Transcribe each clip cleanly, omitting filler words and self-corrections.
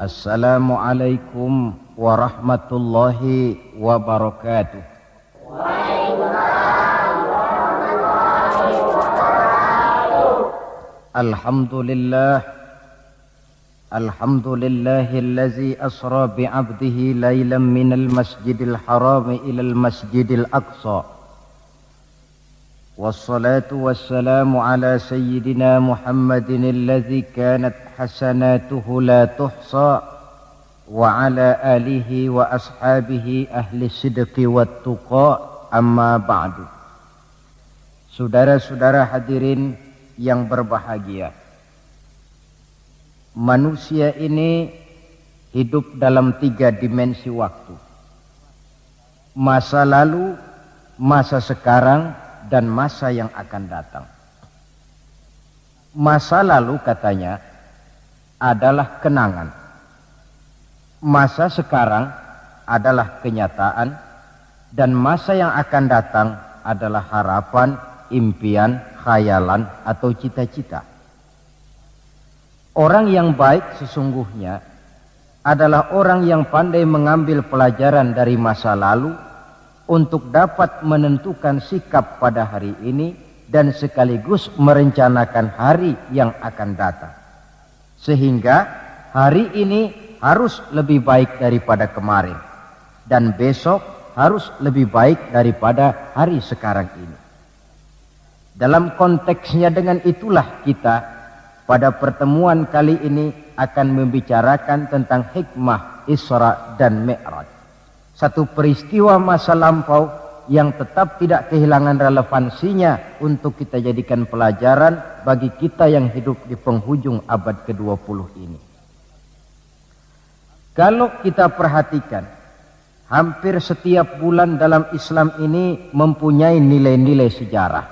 Assalamualaikum warahmatullahi wabarakatuh. Waalaikumsalam warahmatullahi wabarakatuh. Alhamdulillahillazi asra bi'abdihi laylan minal masjidil haram ilal masjidil aqsa. Wassalatu wassalamu ala sayyidina Muhammadin alladzi kanat hasanatuhu la tuhsa wa ala alihi wa ashabihi ahli sidqi wat tuqa, amma ba'du. Saudara-saudara hadirin yang berbahagia, manusia ini hidup dalam 3 dimensi waktu: masa lalu, masa sekarang, dan masa yang akan datang. Masa lalu katanya adalah kenangan. Masa sekarang adalah kenyataan, dan masa yang akan datang adalah harapan, impian, khayalan, atau cita-cita. Orang yang baik sesungguhnya adalah orang yang pandai mengambil pelajaran dari masa lalu untuk dapat menentukan sikap pada hari ini dan sekaligus merencanakan hari yang akan datang. Sehingga hari ini harus lebih baik daripada kemarin, dan besok harus lebih baik daripada hari sekarang ini. Dalam konteksnya dengan itulah kita pada pertemuan kali ini akan membicarakan tentang hikmah Isra dan Mi'raj. Satu peristiwa masa lampau yang tetap tidak kehilangan relevansinya untuk kita jadikan pelajaran bagi kita yang hidup di penghujung abad ke-20 ini. Kalau kita perhatikan, hampir setiap bulan dalam Islam ini mempunyai nilai-nilai sejarah.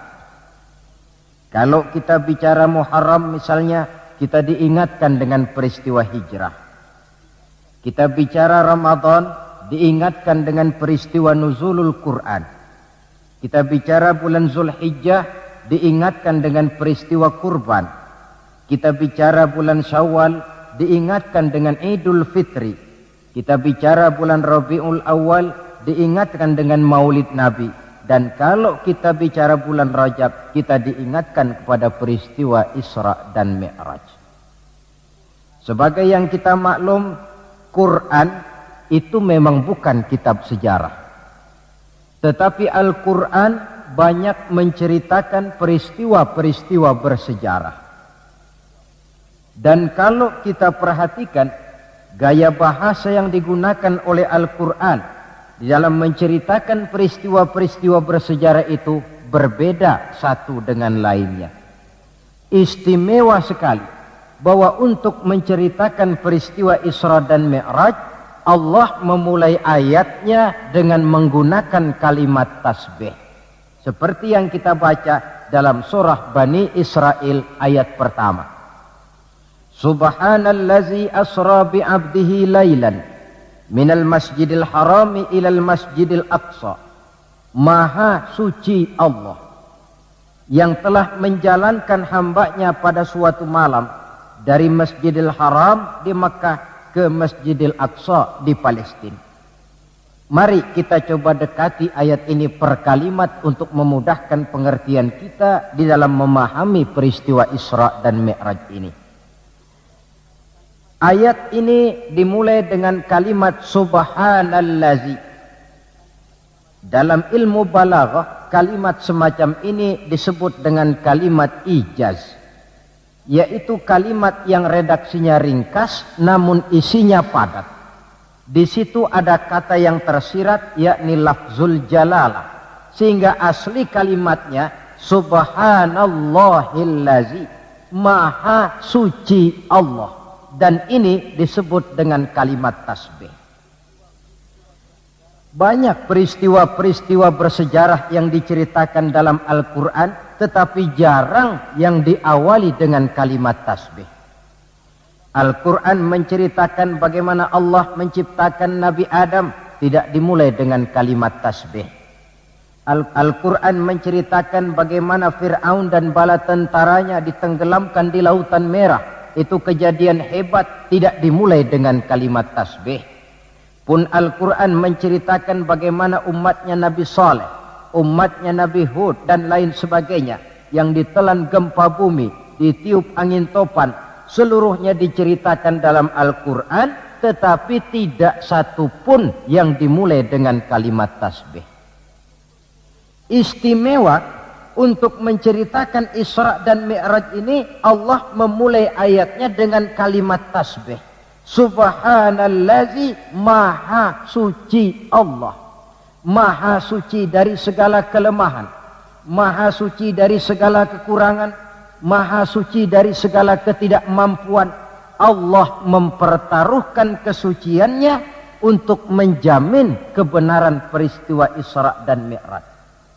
Kalau kita bicara Muharram misalnya, kita diingatkan dengan peristiwa hijrah. Kita bicara Ramadan, diingatkan dengan peristiwa nuzulul Quran. Kita bicara bulan Zulhijjah, diingatkan dengan peristiwa kurban. Kita bicara bulan Syawal, diingatkan dengan Idul Fitri. Kita bicara bulan Rabiul Awal, diingatkan dengan Maulid Nabi. Dan kalau kita bicara bulan Rajab, kita diingatkan kepada peristiwa Isra dan Mi'raj. Sebagai yang kita maklum, Quran itu memang bukan kitab sejarah. Tetapi Al-Quran banyak menceritakan peristiwa-peristiwa bersejarah. Dan kalau kita perhatikan gaya bahasa yang digunakan oleh Al-Quran di dalam menceritakan peristiwa-peristiwa bersejarah itu berbeda satu dengan lainnya. Istimewa sekali bahwa untuk menceritakan peristiwa Isra dan Mi'raj, Allah memulai ayatnya dengan menggunakan kalimat tasbih. Seperti yang kita baca dalam surah Bani Israel ayat pertama. Subhanallazi asra bi'abdihi laylan minal masjidil harami ilal masjidil aqsa. Maha suci Allah yang telah menjalankan hambanya pada suatu malam dari Masjidil Haram di Makkah ke Masjidil Aqsa di Palestina. Mari kita coba dekati ayat ini per kalimat untuk memudahkan pengertian kita di dalam memahami peristiwa Isra dan Mi'raj ini. Ayat ini dimulai dengan kalimat subhanallazi. Dalam ilmu balaghah, kalimat semacam ini disebut dengan kalimat ijaz, yaitu kalimat yang redaksinya ringkas namun isinya padat. Di situ ada kata yang tersirat, yakni lafzul jalalah, sehingga asli kalimatnya subhanallahillazi, maha suci Allah, dan ini disebut dengan kalimat tasbih. Banyak peristiwa-peristiwa bersejarah yang diceritakan dalam Al-Quran, tetapi jarang yang diawali dengan kalimat tasbih. Al-Quran menceritakan bagaimana Allah menciptakan Nabi Adam, tidak dimulai dengan kalimat tasbih. Al-Quran menceritakan bagaimana Fir'aun dan bala tentaranya ditenggelamkan di Lautan Merah, itu kejadian hebat tidak dimulai dengan kalimat tasbih. Pun Al-Quran menceritakan bagaimana umatnya Nabi Saleh, umatnya Nabi Hud dan lain sebagainya yang ditelan gempa bumi, ditiup angin topan, seluruhnya diceritakan dalam Al-Quran, tetapi tidak satu pun yang dimulai dengan kalimat tasbih. Istimewa untuk menceritakan Isra dan Mi'raj ini, Allah memulai ayatnya dengan kalimat tasbih. Subhanallazi, maha suci Allah. Maha suci dari segala kelemahan, maha suci dari segala kekurangan, maha suci dari segala ketidakmampuan. Allah mempertaruhkan kesuciannya untuk menjamin kebenaran peristiwa Isra dan Mi'raj.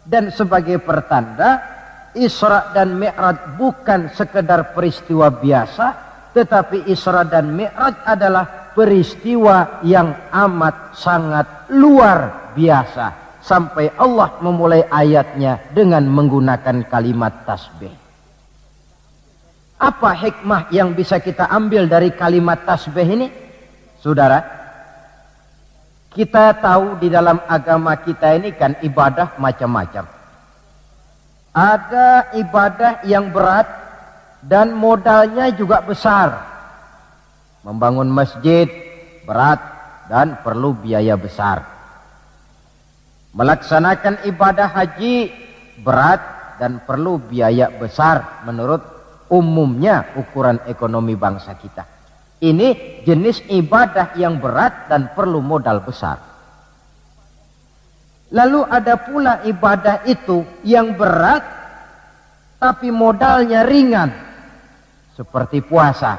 Dan sebagai pertanda, Isra dan Mi'raj bukan sekedar peristiwa biasa, tetapi Isra dan Mi'raj adalah peristiwa yang amat sangat luar biasa. Sampai Allah memulai ayatnya dengan menggunakan kalimat tasbih. Apa hikmah yang bisa kita ambil dari kalimat tasbih ini? Saudara, kita tahu di dalam agama kita ini kan ibadah macam-macam. Ada ibadah yang berat dan modalnya juga besar. Membangun masjid berat dan perlu biaya besar. Melaksanakan ibadah haji berat dan perlu biaya besar menurut umumnya ukuran ekonomi bangsa kita. Ini jenis ibadah yang berat dan perlu modal besar. Lalu ada pula ibadah itu yang berat tapi modalnya ringan. Seperti puasa.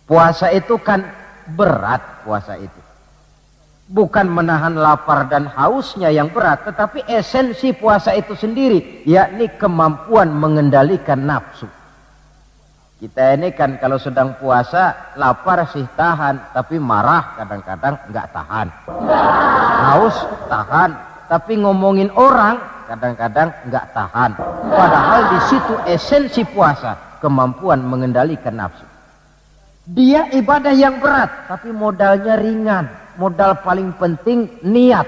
Puasa itu kan berat, puasa itu. Bukan menahan lapar dan hausnya yang berat, tetapi esensi puasa itu sendiri, yakni kemampuan mengendalikan nafsu. Kita ini kan kalau sedang puasa, lapar sih tahan, tapi marah kadang-kadang nggak tahan. Haus tahan, tapi ngomongin orang kadang-kadang nggak tahan. Padahal di situ esensi puasa, kemampuan mengendalikan nafsu. Dia ibadah yang berat, tapi modalnya ringan. Modal paling penting niat.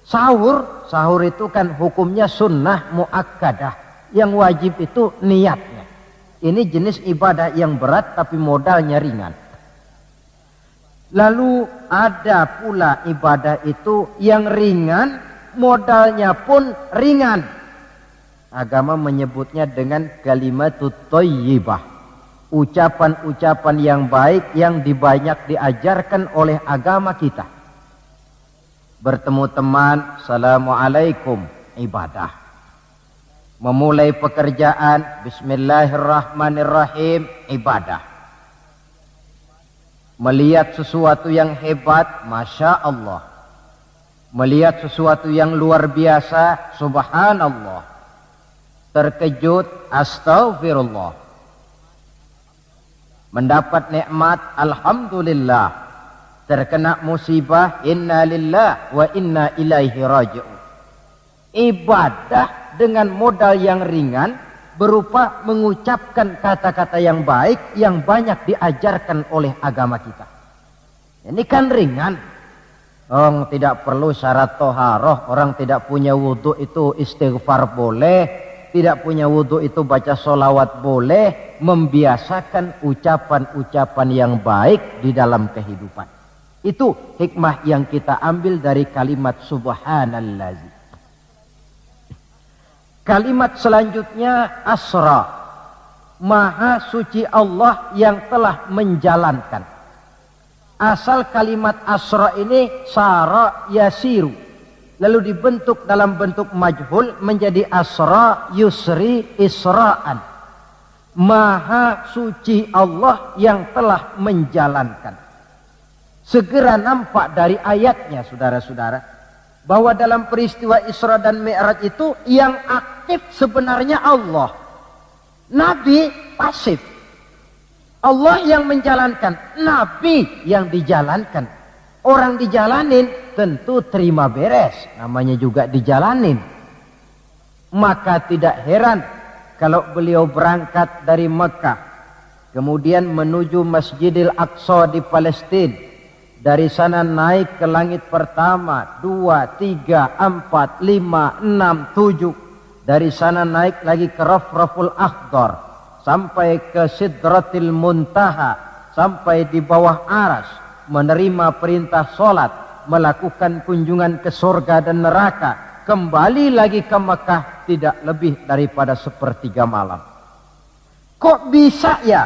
Sahur itu kan hukumnya sunnah muakkadah. Yang wajib itu niatnya. Ini jenis ibadah yang berat tapi modalnya ringan. Lalu ada pula ibadah itu yang ringan, modalnya pun ringan. Agama menyebutnya dengan kalimatut thayyibah. Ucapan-ucapan yang baik yang banyak diajarkan oleh agama kita. Bertemu teman, assalamualaikum, ibadah. Memulai pekerjaan, bismillahirrahmanirrahim, ibadah. Melihat sesuatu yang hebat, masya Allah. Melihat sesuatu yang luar biasa, subhanallah. Terkejut, astaghfirullah. Mendapat nikmat, alhamdulillah. Terkena musibah, inna lillah wa inna ilaihi raji'un. Ibadah dengan modal yang ringan berupa mengucapkan kata-kata yang baik yang banyak diajarkan oleh agama kita. Ini kan ringan. Orang tidak perlu syarat toharoh, orang tidak punya wudhu itu istighfar boleh. Tidak punya wudhu itu baca sholawat boleh. Membiasakan ucapan-ucapan yang baik di dalam kehidupan. Itu hikmah yang kita ambil dari kalimat subhanallazi. Kalimat selanjutnya asra. Maha suci Allah yang telah menjalankan. Asal kalimat asra ini sara yasiru. Lalu dibentuk dalam bentuk majhul menjadi asra yusri isra'an. Maha suci Allah yang telah menjalankan. Segera nampak dari ayatnya saudara-saudara, bahwa dalam peristiwa Isra dan Mi'raj itu yang aktif sebenarnya Allah. Nabi pasif. Allah yang menjalankan, Nabi yang dijalankan. Orang dijalanin tentu terima beres, namanya juga dijalanin. Maka tidak heran kalau beliau berangkat dari Mekah kemudian menuju Masjidil Aqsa di Palestina. Dari sana naik ke langit pertama, 2, 3, 4, 5, 6, 7. Dari sana naik lagi ke Rafraful Akhdar, sampai ke Sidratil Muntaha, sampai di bawah Aras, menerima perintah sholat, melakukan kunjungan ke surga dan neraka, kembali lagi ke Mekah tidak lebih daripada sepertiga malam. Kok bisa ya?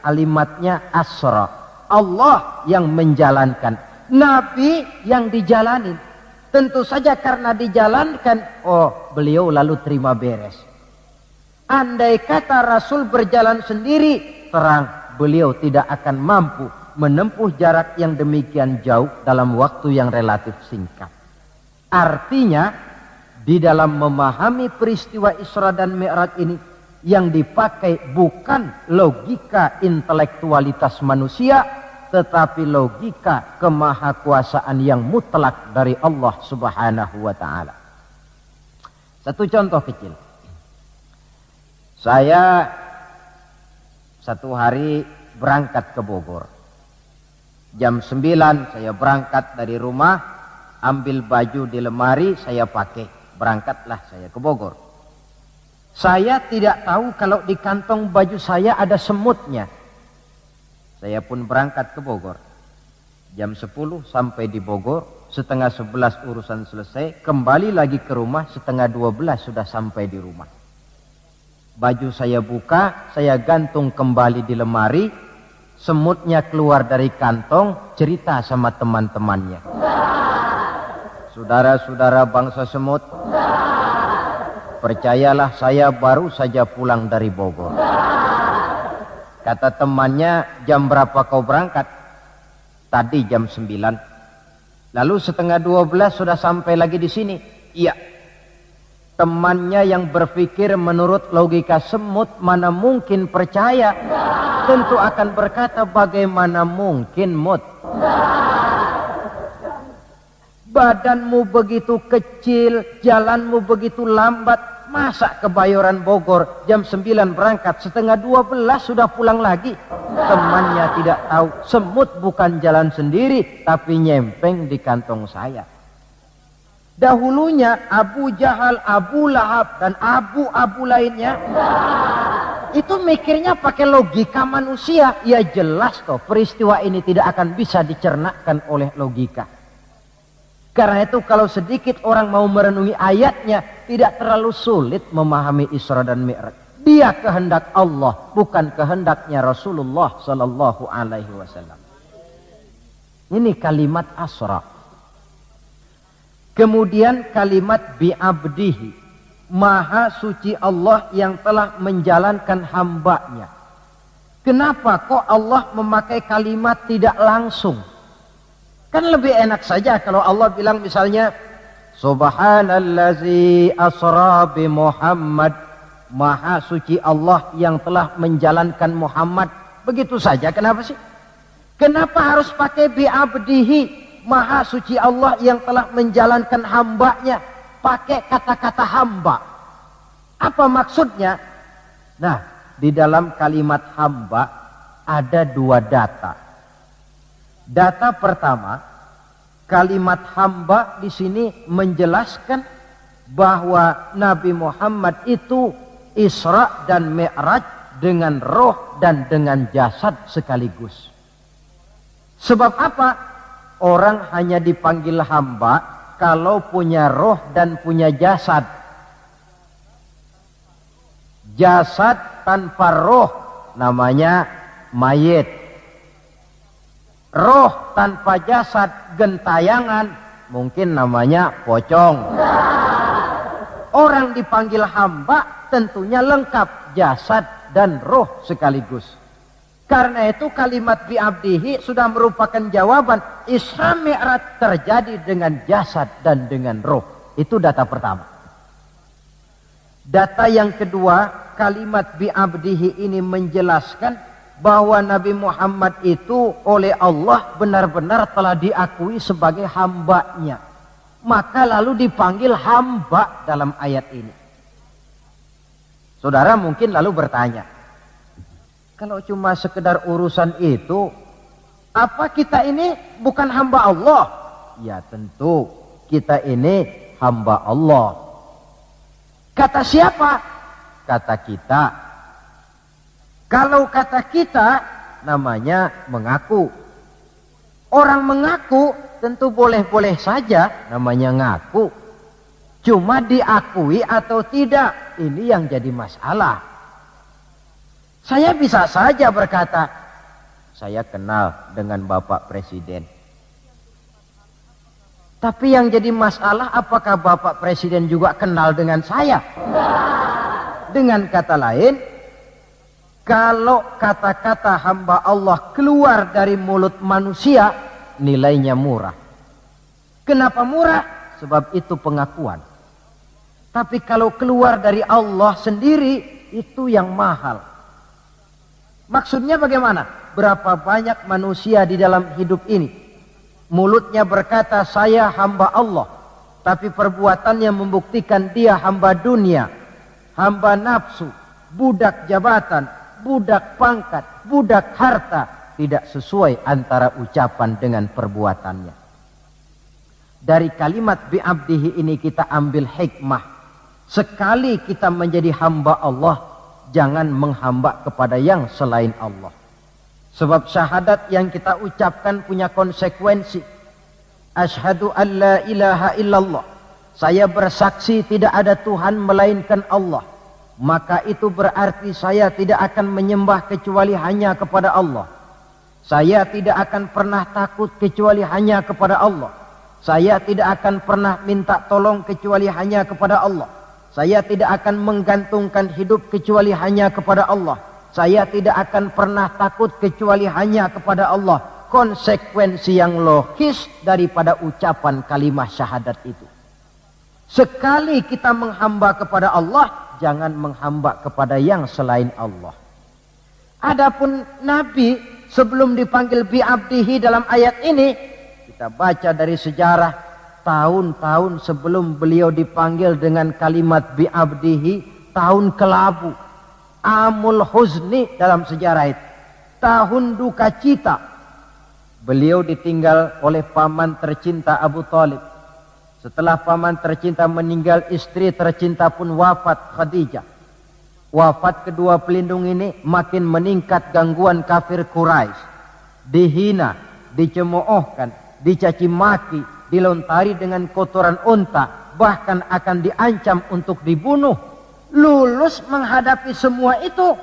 Kalimatnya asra. Allah yang menjalankan, Nabi yang dijalanin. Tentu saja karena dijalankan, oh beliau lalu terima beres. Andai kata Rasul berjalan sendiri, terang beliau tidak akan mampu menempuh jarak yang demikian jauh dalam waktu yang relatif singkat. Artinya, di dalam memahami peristiwa Isra dan Mi'raj ini, yang dipakai bukan logika intelektualitas manusia, tetapi logika kemahakuasaan yang mutlak dari Allah Subhanahu wa ta'ala. Satu contoh kecil. Saya satu hari berangkat ke Bogor. Jam 9 saya berangkat dari rumah, ambil baju di lemari, saya pakai. Berangkatlah saya ke Bogor. Saya tidak tahu kalau di kantong baju saya ada semutnya. Saya pun berangkat ke Bogor. Jam 10 sampai di Bogor, setengah 11 urusan selesai, kembali lagi ke rumah, setengah 12 sudah sampai di rumah. Baju saya buka, saya gantung kembali di lemari, semutnya keluar dari kantong, cerita sama teman-temannya. Saudara-saudara bangsa semut, percayalah saya baru saja pulang dari Bogor. Kata temannya, jam berapa kau berangkat? Tadi jam 9. Lalu setengah 12 sudah sampai lagi di sini. Iya. Temannya yang berpikir menurut logika semut, mana mungkin percaya. Tentu akan berkata, bagaimana mungkin mut? Badanmu begitu kecil, jalanmu begitu lambat. Masa ke Bayoran Bogor jam 9 berangkat, setengah 12 sudah pulang lagi? Temannya tidak tahu, semut bukan jalan sendiri, tapi nyempeng di kantong saya. Dahulunya Abu Jahal, Abu Lahab, dan abu-abu lainnya, itu mikirnya pakai logika manusia. Ya jelas toh, peristiwa ini tidak akan bisa dicernakkan oleh logika. Karena itu kalau sedikit orang mau merenungi ayatnya, tidak terlalu sulit memahami Isra dan Mi'raj. Dia kehendak Allah, bukan kehendaknya Rasulullah Sallallahu Alaihi Wasallam. Ini kalimat asra. Kemudian kalimat bi'abdihi, maha suci Allah yang telah menjalankan hambanya. Kenapa kok Allah memakai kalimat tidak langsung? Kan lebih enak saja kalau Allah bilang misalnya, Subhanallazi asra bi Muhammad, maha suci Allah yang telah menjalankan Muhammad. Begitu saja, kenapa sih? Kenapa harus pakai bi'abdihi, maha suci Allah yang telah menjalankan hambanya? Pakai kata-kata hamba. Apa maksudnya? Nah, di dalam kalimat hamba ada dua data. Data pertama, kalimat hamba di sini menjelaskan bahwa Nabi Muhammad itu Isra dan Mi'raj dengan roh dan dengan jasad sekaligus. Sebab apa? Orang hanya dipanggil hamba kalau punya roh dan punya jasad. Jasad tanpa roh namanya mayit. Roh tanpa jasad gentayangan, mungkin namanya pocong. Orang dipanggil hamba tentunya lengkap jasad dan roh sekaligus. Karena itu kalimat bi'abdihi sudah merupakan jawaban Isra Mi'raj terjadi dengan jasad dan dengan roh. Itu data pertama. Data yang kedua, kalimat bi'abdihi ini menjelaskan bahwa Nabi Muhammad itu oleh Allah benar-benar telah diakui sebagai hambanya. Maka lalu dipanggil hamba dalam ayat ini. Saudara mungkin lalu bertanya, Kalau cuma sekedar urusan itu, apa kita ini bukan hamba Allah? Ya tentu, kita ini hamba Allah. Kata siapa? Kata kita. Kalau kata kita, namanya mengaku. Orang mengaku tentu boleh-boleh saja, namanya ngaku. Cuma diakui atau tidak, ini yang jadi masalah. Saya bisa saja berkata, saya kenal dengan Bapak Presiden. Tapi yang jadi masalah, apakah Bapak Presiden juga kenal dengan saya? Dengan kata lain, kalau kata-kata hamba Allah keluar dari mulut manusia, nilainya murah. Kenapa murah? Sebab itu pengakuan. Tapi kalau keluar dari Allah sendiri, itu yang mahal. Maksudnya bagaimana? Berapa banyak manusia di dalam hidup ini, mulutnya berkata saya hamba Allah, tapi perbuatannya membuktikan dia hamba dunia, hamba nafsu, budak jabatan, budak pangkat, budak harta. Tidak sesuai antara ucapan dengan perbuatannya. Dari kalimat bi'abdihi ini kita ambil hikmah. Sekali kita menjadi hamba Allah, jangan menghamba kepada yang selain Allah. Sebab syahadat yang kita ucapkan punya konsekuensi. Asyhadu an la ilaha illallah. Saya bersaksi tidak ada Tuhan melainkan Allah. Maka itu berarti saya tidak akan menyembah kecuali hanya kepada Allah. Saya tidak akan pernah takut kecuali hanya kepada Allah. Saya tidak akan pernah minta tolong kecuali hanya kepada Allah. Saya tidak akan menggantungkan hidup kecuali hanya kepada Allah. Saya tidak akan pernah takut kecuali hanya kepada Allah. Konsekuensi yang logis daripada ucapan kalimat syahadat itu. Sekali kita menghamba kepada Allah, jangan menghamba kepada yang selain Allah. Adapun Nabi sebelum dipanggil bi'abdihi dalam ayat ini, kita baca dari sejarah tahun-tahun sebelum beliau dipanggil dengan kalimat bi'abdihi, tahun kelabu, amul huzni dalam sejarah itu, tahun duka cita. Beliau ditinggal oleh paman tercinta Abu Thalib. Setelah paman tercinta meninggal, istri tercinta pun wafat, Khadijah. Wafat kedua pelindung ini, makin meningkat gangguan kafir Quraisy. Dihina, dicemoohkan, dicaci maki, dilontari dengan kotoran unta, bahkan akan diancam untuk dibunuh. Lulus menghadapi semua itu,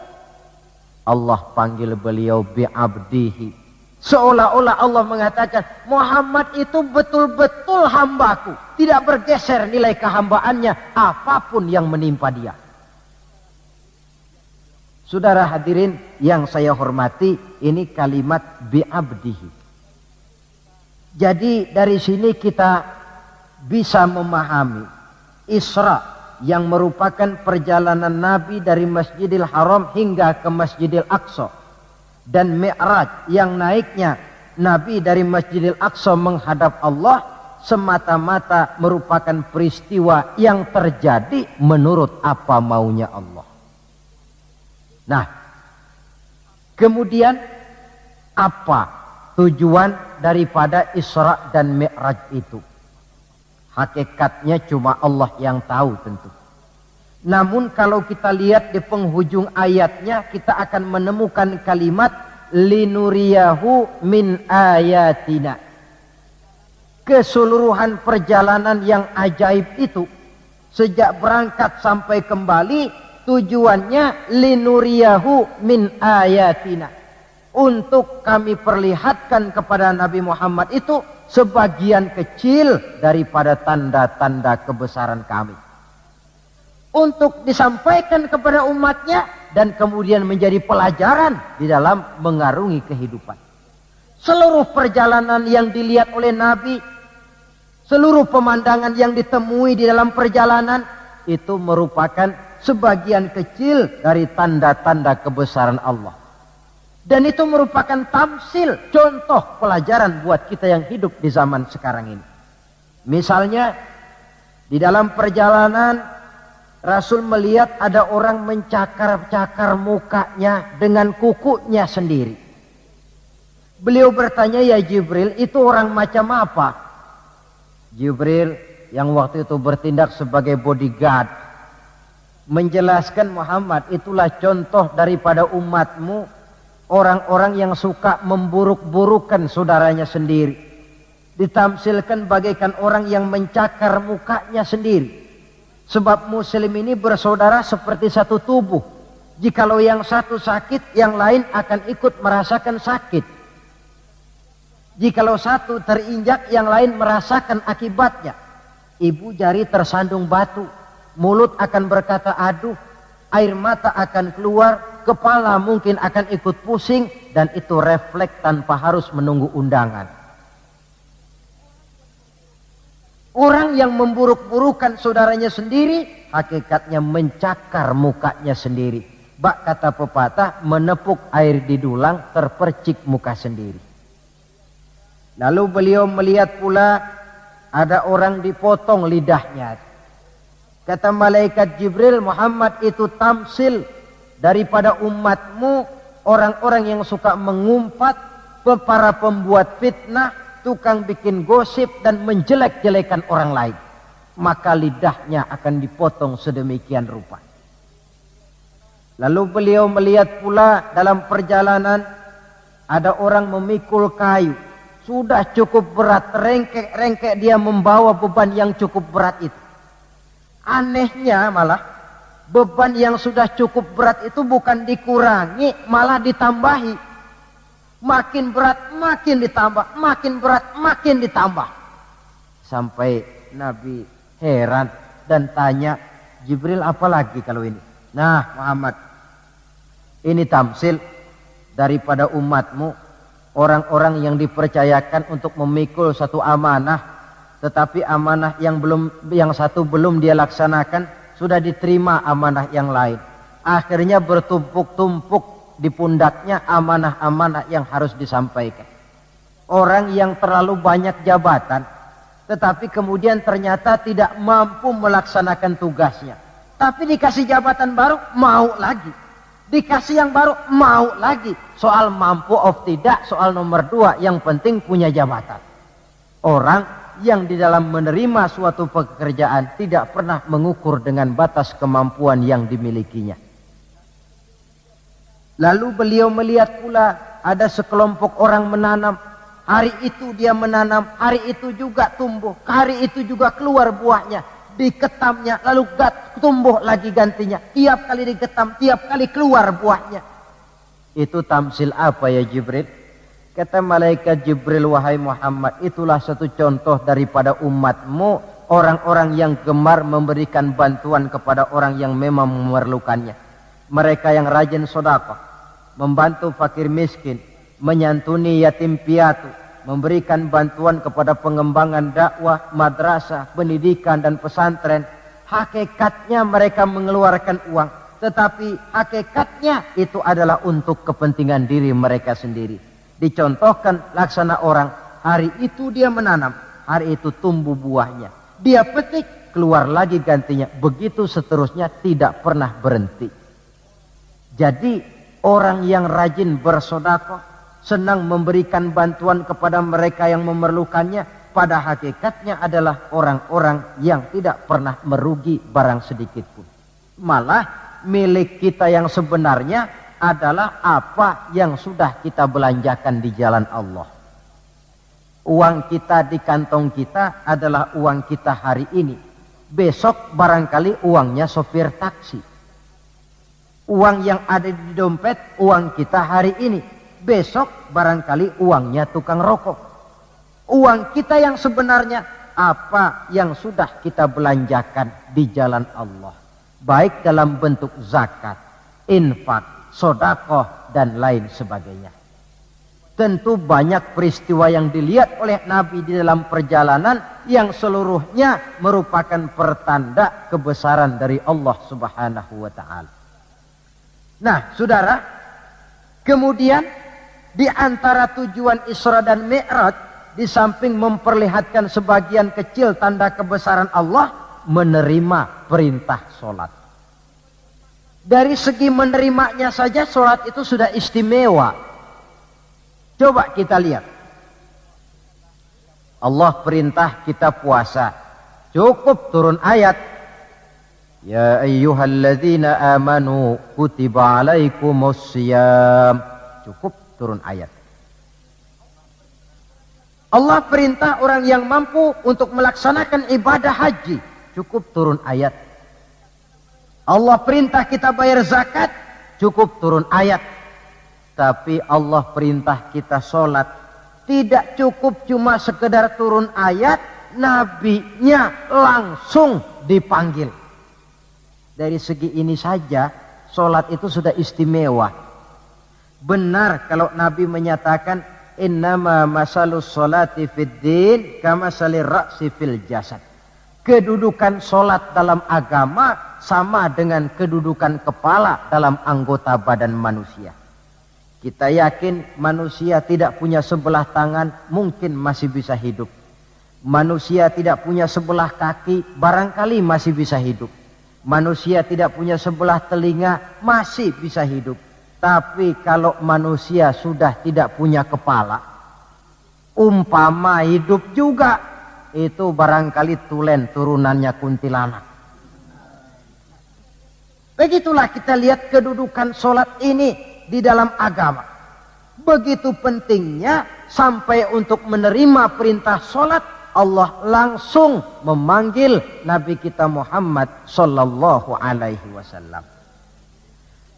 Allah panggil beliau bi'abdihi. Seolah-olah Allah mengatakan, Muhammad itu betul-betul hambaku, tidak bergeser nilai kehambaannya apapun yang menimpa dia. Saudara hadirin yang saya hormati, ini kalimat bi'abdihi. Jadi dari sini kita bisa memahami Isra yang merupakan perjalanan Nabi dari Masjidil Haram hingga ke Masjidil Aqsa. Dan Mi'raj yang naiknya Nabi dari Masjidil Aqsa menghadap Allah semata-mata merupakan peristiwa yang terjadi menurut apa maunya Allah. Nah, kemudian apa tujuan daripada Isra dan Mi'raj itu? Hakikatnya cuma Allah yang tahu tentu. Namun kalau kita lihat di penghujung ayatnya, kita akan menemukan kalimat linuriyahu min ayatina. Keseluruhan perjalanan yang ajaib itu, sejak berangkat sampai kembali, tujuannya linuriyahu min ayatina. Untuk kami perlihatkan kepada Nabi Muhammad itu sebagian kecil daripada tanda-tanda kebesaran kami. Untuk disampaikan kepada umatnya dan kemudian menjadi pelajaran di dalam mengarungi kehidupan. Seluruh perjalanan yang dilihat oleh Nabi, seluruh pemandangan yang ditemui di dalam perjalanan, itu merupakan sebagian kecil dari tanda-tanda kebesaran Allah. Dan itu merupakan tamsil, contoh pelajaran buat kita yang hidup di zaman sekarang ini. Misalnya, di dalam perjalanan Rasul melihat ada orang mencakar-cakar mukanya dengan kukunya sendiri. Beliau bertanya, ya Jibril, itu orang macam apa? Jibril yang waktu itu bertindak sebagai bodyguard menjelaskan, Muhammad, itulah contoh daripada umatmu, orang-orang yang suka memburuk-burukan saudaranya sendiri. Ditamsilkan bagaikan orang yang mencakar mukanya sendiri. Sebab muslim ini bersaudara seperti satu tubuh. Jikalau yang satu sakit, yang lain akan ikut merasakan sakit. Jikalau satu terinjak, yang lain merasakan akibatnya. Ibu jari tersandung batu, mulut akan berkata aduh, air mata akan keluar, kepala mungkin akan ikut pusing, dan itu refleks tanpa harus menunggu undangan. Orang yang memburuk-burukan saudaranya sendiri, hakikatnya mencakar mukanya sendiri. Bak kata pepatah, menepuk air di dulang, terpercik muka sendiri. Lalu beliau melihat pula ada orang dipotong lidahnya. Kata malaikat Jibril, Muhammad, itu tamsil daripada umatmu, orang-orang yang suka mengumpat, para pembuat fitnah, tukang bikin gosip dan menjelek-jelekan orang lain. Maka lidahnya akan dipotong sedemikian rupa. Lalu beliau melihat pula dalam perjalanan ada orang memikul kayu. Sudah cukup berat, rengkek-rengkek dia membawa beban yang cukup berat itu. Anehnya malah beban yang sudah cukup berat itu bukan dikurangi, malah ditambahi. Makin berat, makin ditambah. Makin berat, makin ditambah. Sampai Nabi heran dan tanya, Jibril, apa lagi kalau ini? Nah Muhammad, ini tamsil daripada umatmu, orang-orang yang dipercayakan untuk memikul satu amanah, tetapi amanah yang satu belum dia laksanakan, sudah diterima amanah yang lain. Akhirnya bertumpuk-tumpuk di pundaknya amanah-amanah yang harus disampaikan. Orang yang terlalu banyak jabatan, tetapi kemudian ternyata tidak mampu melaksanakan tugasnya. Tapi dikasih jabatan baru, mau lagi. Dikasih yang baru, mau lagi. Soal mampu of tidak, soal nomor 2, yang penting punya jabatan. Orang yang di dalam menerima suatu pekerjaan tidak pernah mengukur dengan batas kemampuan yang dimilikinya. Lalu beliau melihat pula ada sekelompok orang menanam. Hari itu dia menanam, hari itu juga tumbuh, hari itu juga keluar buahnya. Diketamnya, lalu tumbuh lagi gantinya. Tiap kali diketam, tiap kali keluar buahnya. Itu tamsil apa ya Jibril? Kata malaikat Jibril, wahai Muhammad, itulah satu contoh daripada umatmu, orang-orang yang gemar memberikan bantuan kepada orang yang memang memerlukannya. Mereka yang rajin sedekah, membantu fakir miskin, menyantuni yatim piatu, memberikan bantuan kepada pengembangan dakwah, madrasah, pendidikan dan pesantren. Hakikatnya mereka mengeluarkan uang, tetapi hakikatnya itu adalah untuk kepentingan diri mereka sendiri. Dicontohkan laksana orang, hari itu dia menanam, hari itu tumbuh buahnya. Dia petik, keluar lagi gantinya. Begitu seterusnya, tidak pernah berhenti. Jadi orang yang rajin bersedekah, senang memberikan bantuan kepada mereka yang memerlukannya, pada hakikatnya adalah orang-orang yang tidak pernah merugi barang sedikit pun. Malah milik kita yang sebenarnya adalah apa yang sudah kita belanjakan di jalan Allah. Uang kita di kantong kita adalah uang kita hari ini. Besok barangkali uangnya sopir taksi. Uang yang ada di dompet, uang kita hari ini. Besok barangkali uangnya tukang rokok. Uang kita yang sebenarnya, apa yang sudah kita belanjakan di jalan Allah. Baik dalam bentuk zakat, infak, sedekah, dan lain sebagainya. Tentu banyak peristiwa yang dilihat oleh Nabi di dalam perjalanan yang seluruhnya merupakan pertanda kebesaran dari Allah Subhanahu wa ta'ala. Nah, saudara, kemudian di antara tujuan Isra dan Mi'raj, di samping memperlihatkan sebagian kecil tanda kebesaran Allah, menerima perintah sholat. Dari segi menerimanya saja sholat itu sudah istimewa. Coba kita lihat. Allah perintah kita puasa. Cukup turun ayat. Ya ayyuhalladzina amanu kutiba alaikumussyiyam. Cukup turun ayat. Allah perintah orang yang mampu untuk melaksanakan ibadah haji. Cukup turun ayat. Allah perintah kita bayar zakat. Cukup turun ayat. Tapi Allah perintah kita sholat. Tidak cukup cuma sekedar turun ayat. Nabinya langsung dipanggil. Dari segi ini saja sholat itu sudah istimewa. Benar kalau Nabi menyatakan innama masalus sholati fid din kama salir ra'si fil jasad. Kedudukan sholat dalam agama sama dengan kedudukan kepala dalam anggota badan manusia. Kita yakin manusia tidak punya sebelah tangan, mungkin masih bisa hidup. Manusia tidak punya sebelah kaki, barangkali masih bisa hidup. Manusia tidak punya sebelah telinga, masih bisa hidup. Tapi kalau manusia sudah tidak punya kepala, umpama hidup juga, itu barangkali tulen turunannya kuntilanak. Begitulah kita lihat kedudukan sholat ini di dalam agama. Begitu pentingnya sampai untuk menerima perintah sholat, Allah langsung memanggil Nabi kita Muhammad sallallahu alaihi wasallam.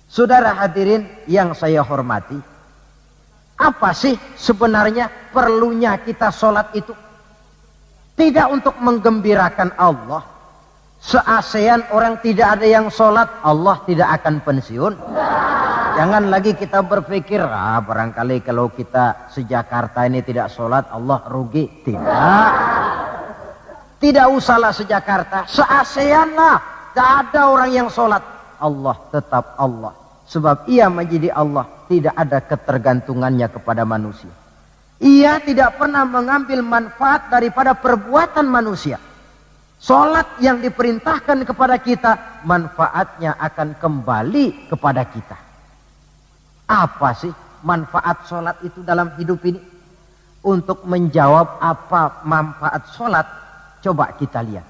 Saudara hadirin yang saya hormati, apa sih sebenarnya perlunya kita sholat itu? Tidak untuk menggembirakan Allah. Se-ASEAN orang tidak ada yang sholat, Allah tidak akan pensiun. Jangan lagi kita berpikir, barangkali kalau kita se-Jakarta ini tidak sholat, Allah rugi. Tidak. Tidak usahlah se-Jakarta, se-ASEAN lah. Tidak ada orang yang sholat. Allah tetap Allah. Sebab ia menjadi Allah, tidak ada ketergantungannya kepada manusia. Ia tidak pernah mengambil manfaat daripada perbuatan manusia. Sholat yang diperintahkan kepada kita, manfaatnya akan kembali kepada kita. Apa sih manfaat sholat itu dalam hidup ini? Untuk menjawab apa manfaat sholat, coba kita lihat.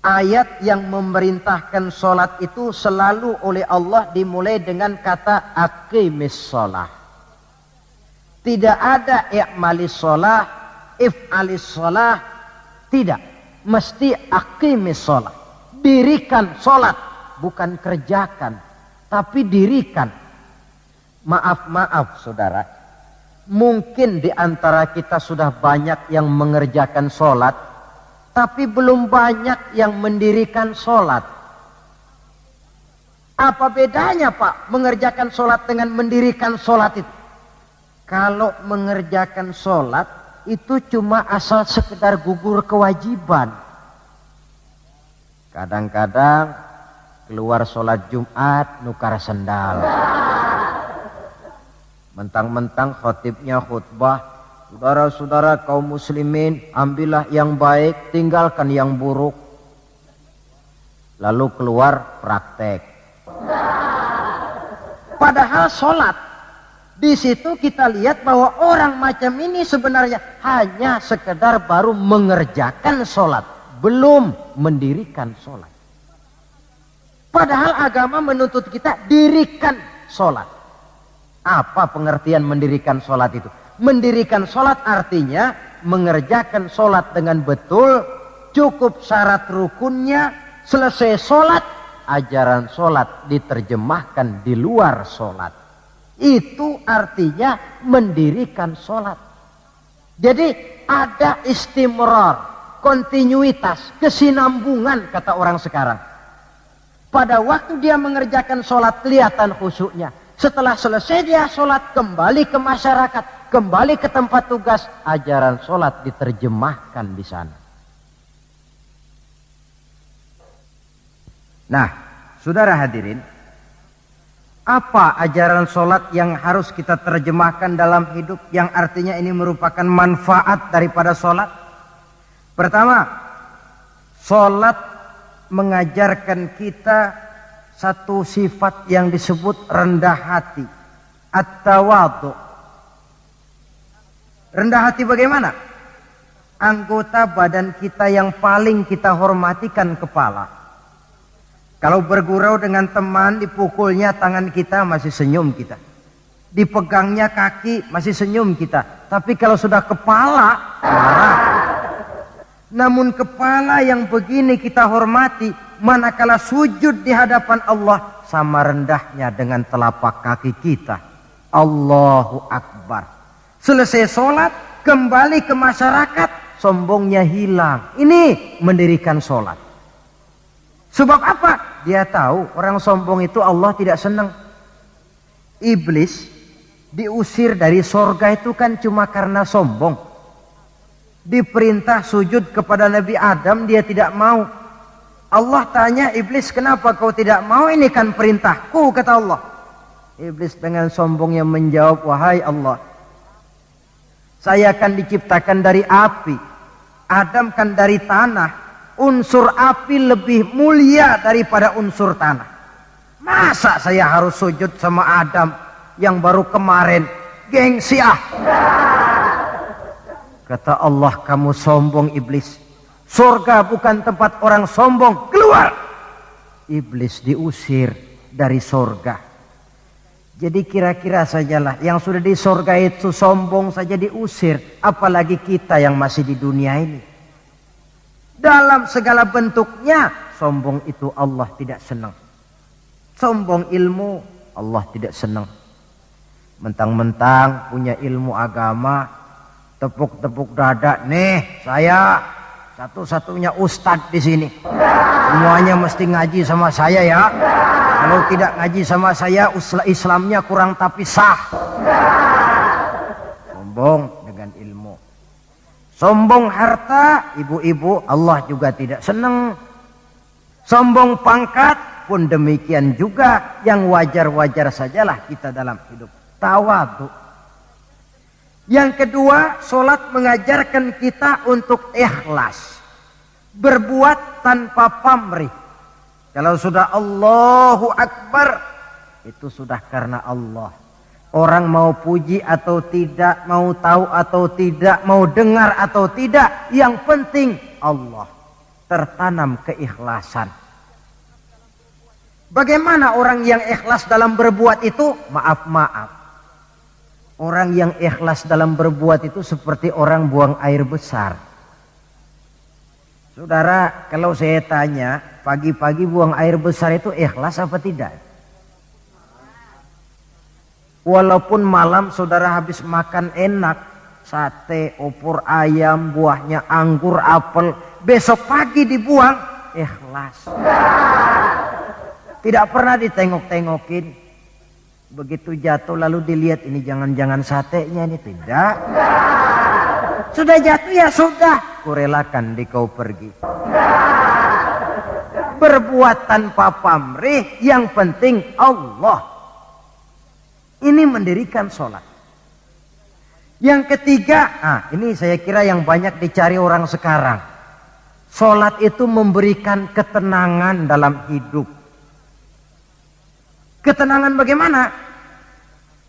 Ayat yang memerintahkan sholat itu selalu oleh Allah dimulai dengan kata aqimis sholah. Tidak ada i'malis sholah, if'alis sholah. Tidak. Mesti aqimis sholah. Dirikan sholat. Bukan kerjakan. Tapi dirikan. Maaf saudara. Mungkin di antara kita sudah banyak yang mengerjakan sholat. Tapi belum banyak yang mendirikan sholat. Apa bedanya Pak mengerjakan sholat dengan mendirikan sholat itu? Kalau mengerjakan sholat itu cuma asal sekedar gugur kewajiban. Kadang-kadang keluar sholat Jumat nukar sendal. Mentang-mentang khotibnya khutbah, saudara-saudara kaum muslimin, ambillah yang baik, tinggalkan yang buruk. Lalu keluar praktek. Padahal sholat, di situ kita lihat bahwa orang macam ini sebenarnya hanya sekedar baru mengerjakan sholat, belum mendirikan sholat. Padahal agama menuntut kita dirikan sholat. Apa pengertian mendirikan sholat itu? Mendirikan sholat artinya mengerjakan sholat dengan betul, cukup syarat rukunnya, selesai sholat, ajaran sholat diterjemahkan di luar sholat. Itu artinya mendirikan sholat. Jadi ada istimrar, kontinuitas, kesinambungan kata orang sekarang. Pada waktu dia mengerjakan sholat kelihatan khusyuknya. Setelah selesai dia sholat, kembali ke masyarakat, kembali ke tempat tugas, ajaran sholat diterjemahkan di sana. Nah, saudara hadirin, apa ajaran sholat yang harus kita terjemahkan dalam hidup, yang artinya ini merupakan manfaat daripada sholat? Pertama, Salat mengajarkan kita satu sifat yang disebut rendah hati, at-tawadhu. Rendah hati bagaimana? Anggota badan kita yang paling kita hormatikan kepala. Kalau bergurau dengan teman, dipukulnya tangan kita, masih senyum kita. Dipegangnya kaki, masih senyum kita. Tapi kalau sudah kepala, marah. Namun kepala yang begini kita hormati, manakala sujud di hadapan Allah, sama rendahnya dengan telapak kaki kita. Allahu Akbar. Selesai sholat, kembali ke masyarakat, sombongnya hilang. Ini mendirikan sholat. Sebab apa? Dia tahu orang sombong itu Allah tidak senang. Iblis diusir dari sorga itu kan cuma karena sombong. Diperintah sujud kepada Nabi Adam, dia tidak mau. Allah tanya Iblis, kenapa kau tidak mau? Ini kan perintahku, kata Allah. Iblis dengan sombongnya menjawab, wahai Allah, saya akan diciptakan dari api, Adam kan dari tanah. Unsur api lebih mulia daripada unsur tanah. Masa saya harus sujud sama Adam yang baru kemarin? Gengsi ah. Kata Allah, kamu sombong Iblis. Surga bukan tempat orang sombong. Keluar. Iblis diusir dari surga. Jadi kira-kira sajalah yang sudah di surga itu sombong saja diusir. Apalagi kita yang masih di dunia ini. Dalam segala bentuknya, sombong itu Allah tidak senang. Sombong ilmu, Allah tidak senang. Mentang-mentang punya ilmu agama, tepuk-tepuk dada, nih saya satu-satunya ustadz di sini. Semuanya mesti ngaji sama saya ya. Kalau tidak ngaji sama saya, Islamnya kurang tapi sah. Sombong dengan ilmu. Sombong harta, ibu-ibu, Allah juga tidak senang. Sombong pangkat pun demikian juga, yang wajar-wajar sajalah kita dalam hidup. Tawadhu. Yang kedua, solat mengajarkan kita untuk ikhlas. Berbuat tanpa pamrih. Kalau sudah Allahu Akbar, itu sudah karena Allah. Orang mau puji atau tidak, mau tahu atau tidak, mau dengar atau tidak, yang penting Allah. Tertanam keikhlasan. Bagaimana orang yang ikhlas dalam berbuat itu? Maaf-maaf. Orang yang ikhlas dalam berbuat itu seperti orang buang air besar. Saudara, kalau saya tanya, pagi-pagi buang air besar itu ikhlas apa tidak? Walaupun malam saudara habis makan enak, sate, opor ayam, buahnya anggur, apel, besok pagi dibuang, ikhlas. Tidak pernah ditengok-tengokin. Begitu jatuh lalu dilihat, ini jangan-jangan satenya ini, tidak. Sudah jatuh ya sudah, kurelakan kau pergi. Berbuat tanpa pamrih, yang penting Allah. Ini mendirikan sholat. Yang ketiga, ini saya kira yang banyak dicari orang sekarang. Sholat itu memberikan ketenangan dalam hidup. Ketenangan bagaimana?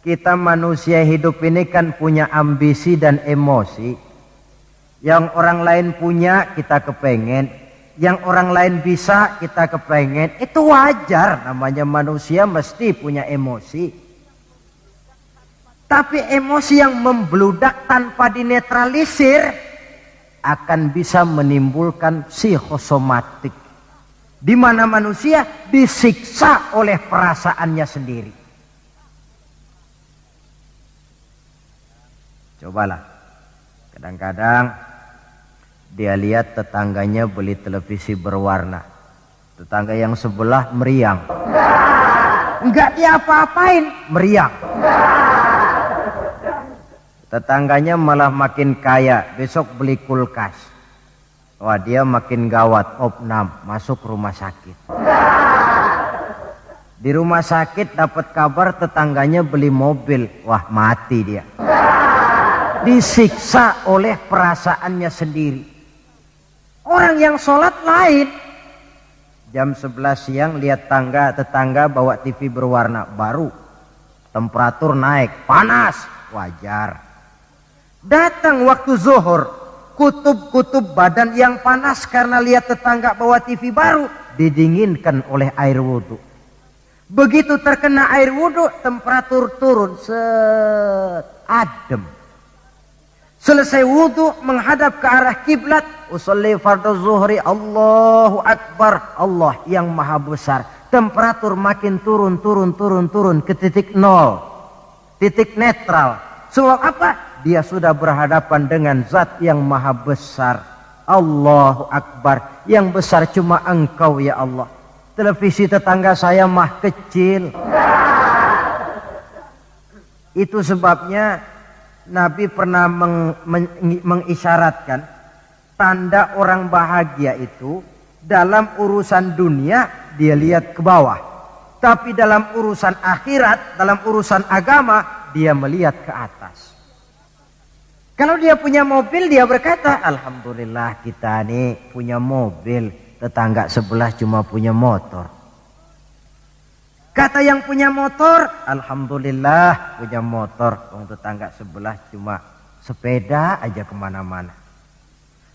Kita manusia hidup ini kan punya ambisi dan emosi. Yang orang lain punya, kita kepengen. Yang orang lain bisa, kita kepengen. Itu wajar, namanya manusia mesti punya emosi. Tapi emosi yang membludak tanpa dinetralisir akan bisa menimbulkan psikosomatik. Di mana manusia disiksa oleh perasaannya sendiri. Cobalah. Kadang-kadang dia lihat tetangganya beli televisi berwarna. Tetangga yang sebelah meriang. Enggak dia apa-apain, meriang. Tetangganya malah makin kaya, besok beli kulkas. Wah, dia makin gawat, opnam, masuk rumah sakit. Di rumah sakit dapat kabar tetangganya beli mobil, wah mati dia. Disiksa oleh perasaannya sendiri. Orang yang sholat lain. Jam 11 siang lihat tetangga bawa TV berwarna baru. Temperatur naik, panas, wajar. Datang waktu zuhur, kutub-kutub badan yang panas karena lihat tetangga bawa TV baru, didinginkan oleh air wudhu. Begitu terkena air wudhu, temperatur turun, adem. Selesai wudhu, menghadap ke arah kiblat, usolli fardhu zuhri, Allahu Akbar, Allah yang maha besar. Temperatur makin turun ke titik nol, titik netral. Sebab apa? Dia sudah berhadapan dengan zat yang maha besar. Allahu Akbar, yang besar cuma Engkau ya Allah. Televisi tetangga saya mah kecil. Itu sebabnya Nabi pernah mengisyaratkan tanda orang bahagia itu dalam urusan dunia dia lihat ke bawah, tapi dalam urusan akhirat, dalam urusan agama dia melihat ke atas. Kalau dia punya mobil dia berkata, alhamdulillah kita nih punya mobil, tetangga sebelah cuma punya motor. Kata yang punya motor, alhamdulillah punya motor, tetangga sebelah cuma sepeda aja kemana-mana.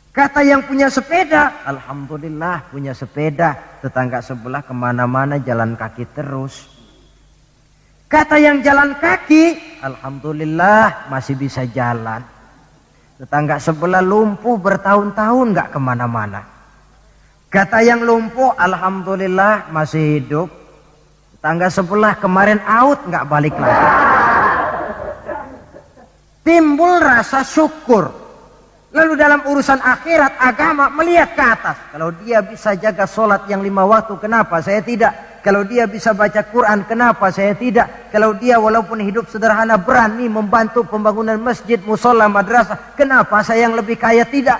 Kata yang punya sepeda, alhamdulillah punya sepeda, tetangga sebelah kemana-mana jalan kaki terus. Kata yang jalan kaki, alhamdulillah masih bisa jalan. Tetangga sebelah lumpuh bertahun-tahun gak kemana-mana. Kata yang lumpuh, alhamdulillah masih hidup. Tetangga sebelah kemarin out gak balik lagi. Timbul rasa syukur. Lalu dalam urusan akhirat, agama melihat ke atas. Kalau dia bisa jaga sholat yang 5 waktu, kenapa saya tidak? Kalau dia bisa baca Quran, kenapa saya tidak? Kalau dia walaupun hidup sederhana berani membantu pembangunan masjid, musola, madrasah, kenapa saya yang lebih kaya tidak?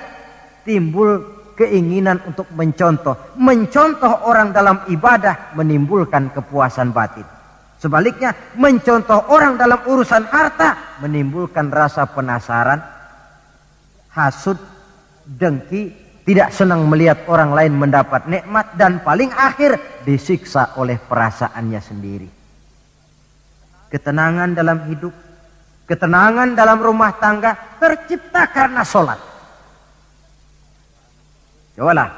Timbul keinginan untuk mencontoh. Mencontoh orang dalam ibadah menimbulkan kepuasan batin. Sebaliknya, mencontoh orang dalam urusan harta menimbulkan rasa penasaran, hasud, dengki, tidak senang melihat orang lain mendapat nikmat, dan paling akhir disiksa oleh perasaannya sendiri. Ketenangan dalam hidup, ketenangan dalam rumah tangga tercipta karena sholat. Cobalah,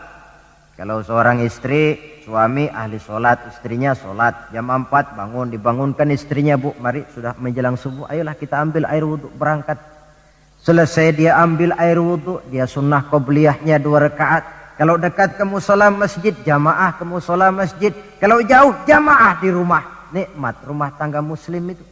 kalau seorang istri, suami ahli sholat, istrinya sholat, jam 4 bangun, dibangunkan istrinya, bu mari sudah menjelang subuh, ayolah kita ambil air wudhu berangkat. Selesai dia ambil air wudhu, dia sunnah qobliyahnya 2 rakaat. Kalau dekat ke musola masjid, jamaah ke musola masjid. Kalau jauh, jamaah di rumah. Nikmat rumah tangga muslim itu.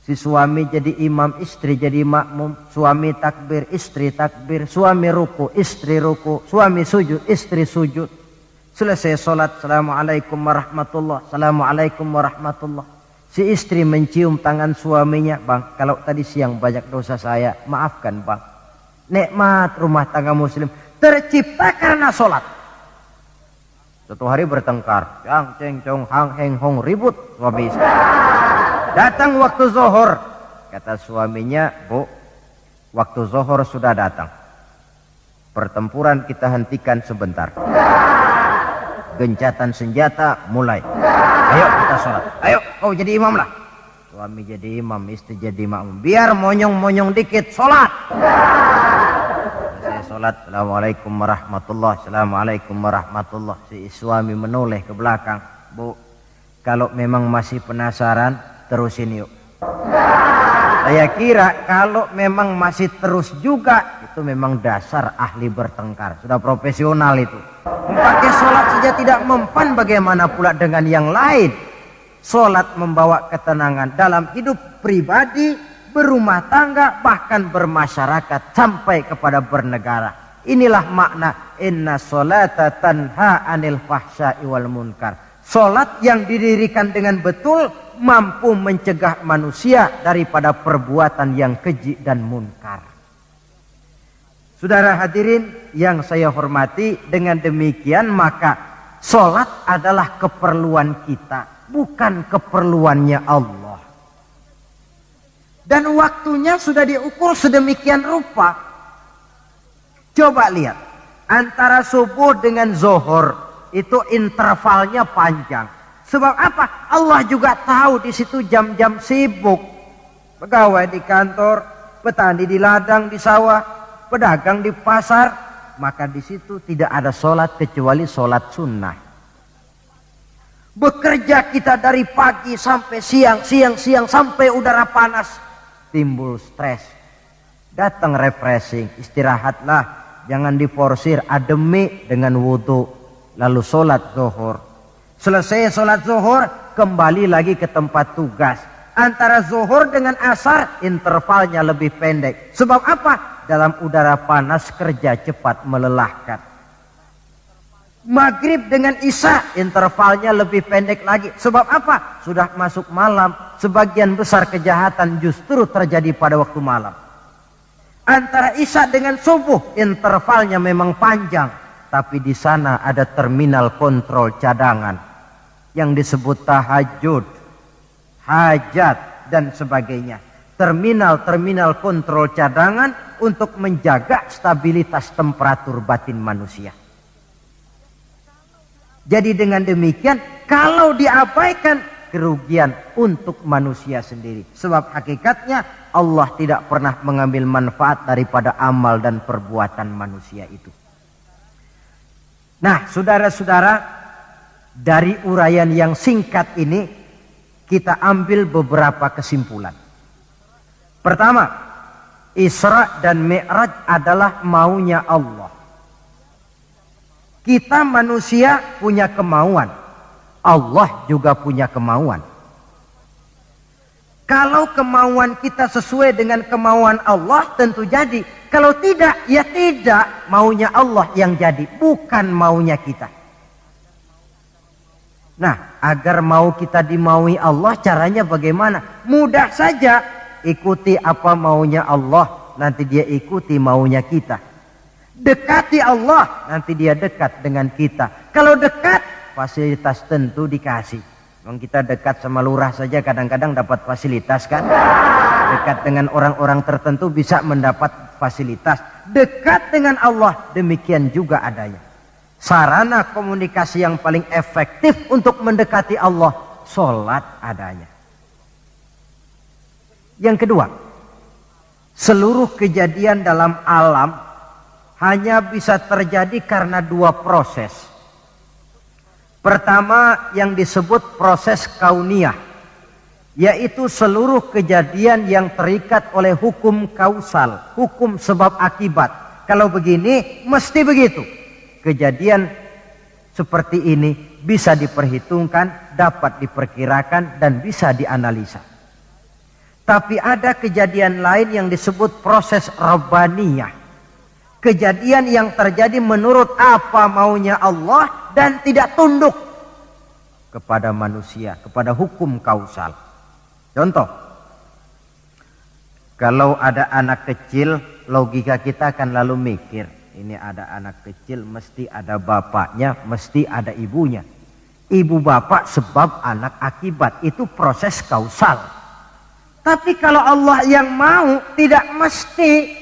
Si suami jadi imam, istri jadi makmum. Suami takbir, istri takbir. Suami ruku, istri ruku. Suami sujud, istri sujud. Selesai sholat, assalamualaikum warahmatullah, assalamualaikum warahmatullah. Si istri mencium tangan suaminya, bang, kalau tadi siang banyak dosa saya, maafkan bang. Nikmat rumah tangga muslim tercipta karena sholat. Suatu hari bertengkar, jang ceng cong hang heng hong, ribut suami istri. Datang waktu zuhur, kata suaminya, bu, waktu zuhur sudah datang. Pertempuran kita hentikan sebentar. Gencatan senjata mulai. Ayo kita sholat. Ayo kau jadi imam lah. Suami jadi imam, istri jadi makmum. Biar monyong-monyong dikit, sholat. Saya sholat, assalamualaikum warahmatullah, assalamualaikum warahmatullah. Si suami menoleh ke belakang. Bu, kalau memang masih penasaran, terusin yuk. Saya kira kalau memang masih terus juga, itu memang dasar ahli bertengkar. Sudah profesional itu. Pakai sholat saja tidak mempan, bagaimana pula dengan yang lain. Sholat membawa ketenangan dalam hidup pribadi, berumah tangga, bahkan bermasyarakat sampai kepada bernegara. Inilah makna inna sholata tanha anil fahsya'i wal munkar. Sholat yang didirikan dengan betul mampu mencegah manusia daripada perbuatan yang keji dan munkar. Saudara hadirin yang saya hormati, dengan demikian maka sholat adalah keperluan kita, bukan keperluannya Allah. Dan waktunya sudah diukur sedemikian rupa. Coba lihat, antara subuh dengan zuhur itu intervalnya panjang. Sebab apa? Allah juga tahu di situ jam-jam sibuk. Pegawai di kantor, petani di ladang, di sawah, pedagang di pasar, maka di situ tidak ada sholat kecuali sholat sunnah. Bekerja kita dari pagi sampai siang, siang sampai udara panas, timbul stres. Datang refreshing, istirahatlah, jangan diforsir, ademi dengan wudhu, lalu sholat zuhur. Selesai sholat zuhur, kembali lagi ke tempat tugas. Antara zuhur dengan asar, intervalnya lebih pendek. Sebab apa? Dalam udara panas kerja cepat melelahkan. Maghrib dengan isya, intervalnya lebih pendek lagi. Sebab apa? Sudah masuk malam. Sebagian besar kejahatan justru terjadi pada waktu malam. Antara isya dengan subuh, intervalnya memang panjang. Tapi di sana ada terminal kontrol cadangan yang disebut tahajud, hajat, dan sebagainya. Terminal-terminal kontrol cadangan untuk menjaga stabilitas temperatur batin manusia. Jadi dengan demikian, kalau diabaikan, kerugian untuk manusia sendiri. Sebab hakikatnya Allah tidak pernah mengambil manfaat daripada amal dan perbuatan manusia itu. Nah, saudara-saudara, dari uraian yang singkat ini kita ambil beberapa kesimpulan. Pertama, Isra dan Mi'raj adalah maunya Allah. Kita manusia punya kemauan, Allah juga punya kemauan. Kalau kemauan kita sesuai dengan kemauan Allah, tentu jadi. Kalau tidak, ya tidak, maunya Allah yang jadi, bukan maunya kita. Nah, agar mau kita dimaui Allah, caranya bagaimana? Mudah saja, ikuti apa maunya Allah, nanti dia ikuti maunya kita. Dekati Allah, nanti dia dekat dengan kita. Kalau dekat, fasilitas tentu dikasih. Kalau kita dekat sama lurah saja kadang-kadang dapat fasilitas kan? Dekat dengan orang-orang tertentu bisa mendapat fasilitas. Dekat dengan Allah, demikian juga adanya. Sarana komunikasi yang paling efektif untuk mendekati Allah, sholat adanya. Yang kedua, seluruh kejadian dalam alam hanya bisa terjadi karena dua proses. Pertama yang disebut proses kauniyah, yaitu seluruh kejadian yang terikat oleh hukum kausal, hukum sebab akibat. Kalau begini, mesti begitu. Kejadian seperti ini bisa diperhitungkan, dapat diperkirakan, dan bisa dianalisa. Tapi ada kejadian lain yang disebut proses rabbaniyah. Kejadian yang terjadi menurut apa maunya Allah dan tidak tunduk kepada manusia, kepada hukum kausal. Contoh, kalau ada anak kecil, logika kita akan lalu mikir, ini ada anak kecil, mesti ada bapaknya, mesti ada ibunya. Ibu bapak sebab anak akibat, itu proses kausal. Tapi kalau Allah yang mau, tidak mesti.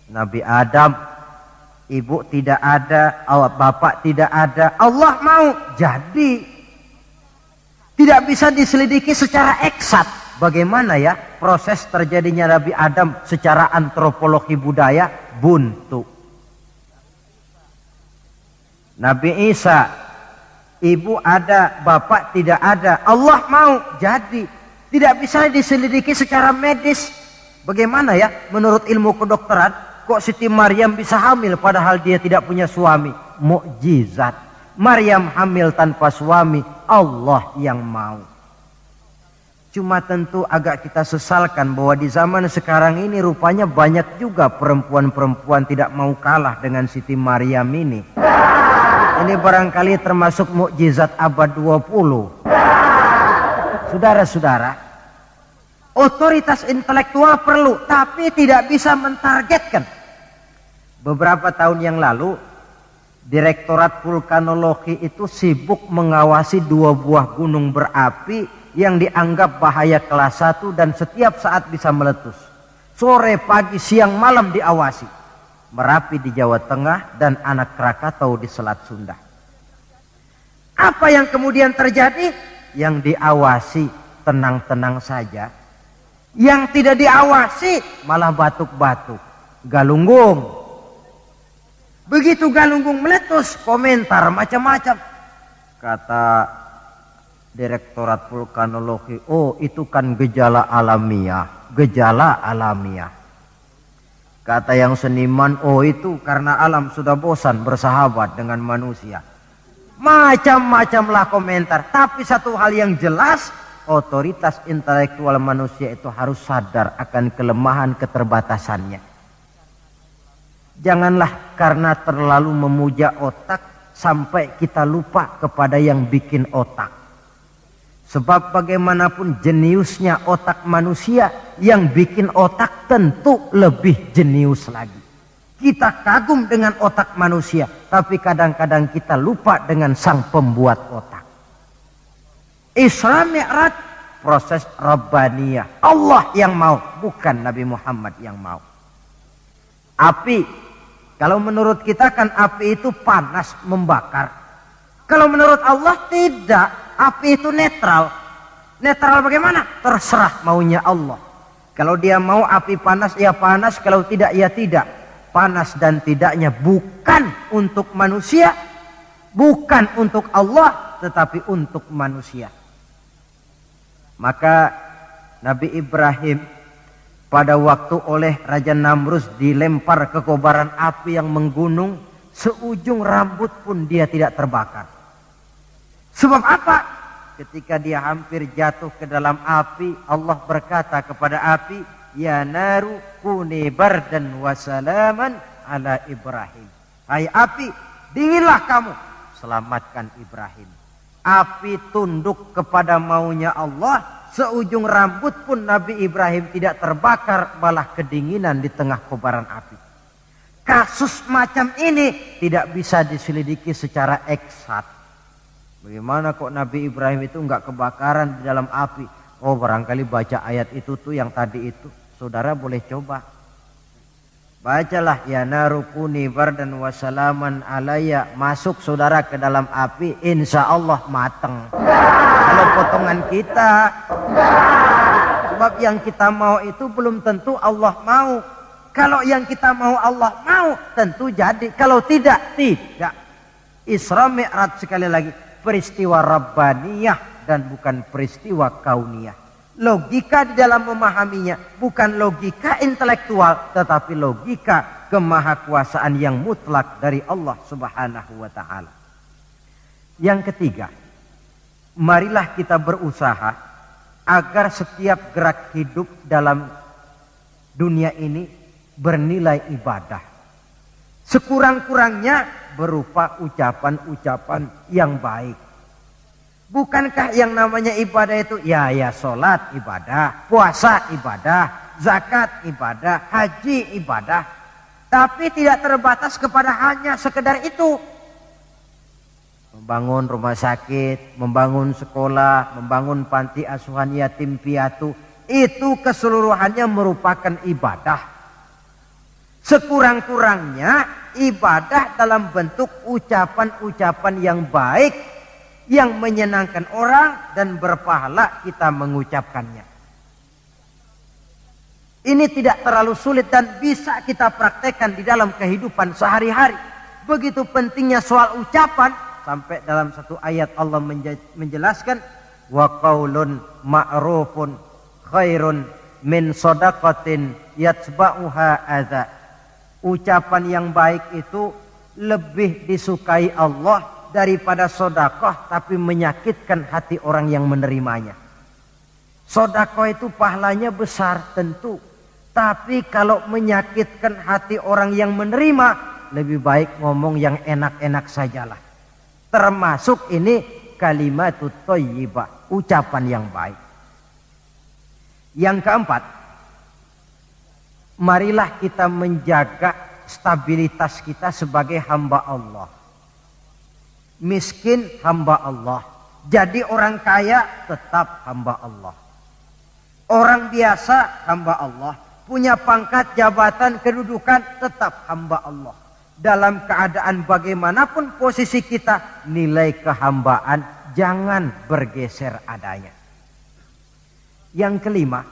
Nabi Adam, ibu tidak ada, bapak tidak ada, Allah mau, jadi. Tidak bisa diselidiki secara eksat. Bagaimana ya proses terjadinya Nabi Adam secara antropologi budaya? Buntu. Nabi Isa, ibu ada, bapak tidak ada, Allah mau, jadi. Tidak bisa diselidiki secara medis. Bagaimana ya menurut ilmu kedokteran, kok Siti Maryam bisa hamil padahal dia tidak punya suami? Mukjizat. Maryam hamil tanpa suami, Allah yang mau. Cuma tentu agak kita sesalkan bahwa di zaman sekarang ini rupanya banyak juga perempuan-perempuan tidak mau kalah dengan Siti Maryam ini. Ini barangkali termasuk mukjizat abad 20. Saudara-saudara, otoritas intelektual perlu, tapi tidak bisa mentargetkan. Beberapa tahun yang lalu, Direktorat Vulkanologi itu sibuk mengawasi 2 buah gunung berapi yang dianggap bahaya kelas 1 dan setiap saat bisa meletus. Sore, pagi, siang, malam diawasi. Merapi di Jawa Tengah, dan Anak Krakatau di Selat Sunda. Apa yang kemudian terjadi? Yang diawasi tenang-tenang saja. Yang tidak diawasi malah batuk-batuk. Galunggung. Begitu Galunggung meletus, komentar macam-macam. Kata Direktorat Vulkanologi, oh itu kan gejala alamiah. Gejala alamiah. Kata yang seniman, oh itu karena alam sudah bosan bersahabat dengan manusia. Macam-macamlah komentar. Tapi satu hal yang jelas, otoritas intelektual manusia itu harus sadar akan kelemahan keterbatasannya. Janganlah karena terlalu memuja otak sampai kita lupa kepada yang bikin otak. Sebab bagaimanapun jeniusnya otak manusia, yang bikin otak tentu lebih jenius lagi. Kita kagum dengan otak manusia, tapi kadang-kadang kita lupa dengan sang pembuat otak. Isra Mi'raj proses Rabbaniyah. Allah yang mau, bukan Nabi Muhammad yang mau. Api, kalau menurut kita kan api itu panas membakar. Kalau menurut Allah tidak. Api itu netral. Netral bagaimana? Terserah maunya Allah. Kalau dia mau api panas, ya panas. Kalau tidak, ya tidak. Panas dan tidaknya bukan untuk manusia, bukan untuk Allah, tetapi untuk manusia. Maka Nabi Ibrahim pada waktu oleh Raja Namrus dilempar ke kobaran api yang menggunung, seujung rambut pun dia tidak terbakar. Sebab apa? Ketika dia hampir jatuh ke dalam api, Allah berkata kepada api, ya naru kuni bardan wa salaman ala Ibrahim. Hai api, dinginlah kamu, selamatkan Ibrahim. Api tunduk kepada maunya Allah, seujung rambut pun Nabi Ibrahim tidak terbakar, malah kedinginan di tengah kobaran api. Kasus macam ini tidak bisa diselidiki secara eksat. Bagaimana kok Nabi Ibrahim itu enggak kebakaran di dalam api? Oh, barangkali baca ayat itu tuh yang tadi itu. Saudara boleh coba. Bacalah ya narukuni bardan wa salaman alayya. Masuk saudara ke dalam api, insya Allah mateng. Kalau potongan kita. Sebab yang kita mau itu belum tentu Allah mau. Kalau yang kita mau Allah mau, tentu jadi. Kalau tidak, tidak. Isra Mi'raj sekali lagi. Peristiwa Rabbaniyah dan bukan peristiwa kauniyah. Logika di dalam memahaminya bukan logika intelektual, tetapi logika kemahakuasaan yang mutlak dari Allah Subhanahu wa ta'ala. Yang ketiga, marilah kita berusaha agar setiap gerak hidup dalam dunia ini bernilai ibadah. Sekurang-kurangnya berupa ucapan-ucapan yang baik. Bukankah yang namanya ibadah itu ya sholat ibadah, puasa ibadah, zakat ibadah, haji ibadah. Tapi tidak terbatas kepada hanya sekedar itu. Membangun rumah sakit, membangun sekolah, membangun panti asuhan yatim piatu, itu keseluruhannya merupakan ibadah. Sekurang-kurangnya ibadah dalam bentuk ucapan-ucapan yang baik, yang menyenangkan orang dan berpahala kita mengucapkannya. Ini tidak terlalu sulit dan bisa kita praktekkan di dalam kehidupan sehari-hari. Begitu pentingnya soal ucapan, sampai dalam satu ayat Allah menjelaskan, wa qaulun ma'rufun khairun min shadaqatin yatba'uha adza. Ucapan yang baik itu lebih disukai Allah daripada sedekah tapi menyakitkan hati orang yang menerimanya. Sedekah itu pahalanya besar tentu, tapi kalau menyakitkan hati orang yang menerima, lebih baik ngomong yang enak-enak sajalah. Termasuk ini kalimatut thayyibah, ucapan yang baik. Yang keempat, marilah kita menjaga stabilitas kita sebagai hamba Allah. Miskin hamba Allah. Jadi orang kaya tetap hamba Allah. Orang biasa hamba Allah. punya pangkat, jabatan, kedudukan, tetap hamba Allah. Dalam keadaan bagaimanapun posisi kita, nilai kehambaan jangan bergeser adanya. Yang kelima,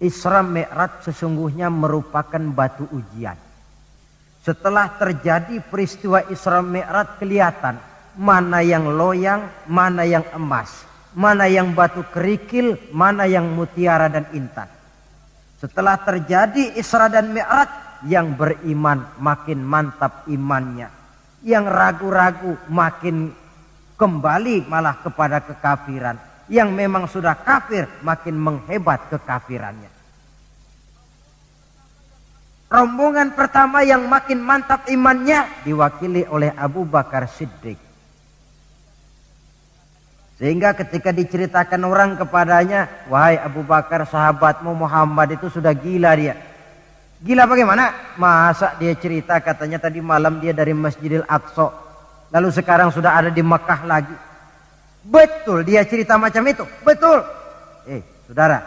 Isra Mi'raj sesungguhnya merupakan batu ujian. Setelah terjadi peristiwa Isra Mi'raj, kelihatan mana yang loyang, mana yang emas, mana yang batu kerikil, mana yang mutiara dan intan. Setelah terjadi Isra dan Mi'raj, yang beriman makin mantap imannya, yang ragu-ragu makin kembali malah kepada kekafiran, yang memang sudah kafir makin menghebat kekafirannya. Rombongan pertama yang makin mantap imannya diwakili oleh Abu Bakar Siddiq. Sehingga ketika diceritakan orang kepadanya, wahai Abu Bakar, sahabatmu Muhammad itu sudah gila dia. Gila bagaimana? Masa dia cerita katanya tadi malam dia dari Masjidil Aqsa, lalu sekarang sudah ada di Mekah lagi. Betul dia cerita macam itu? Betul. Saudara,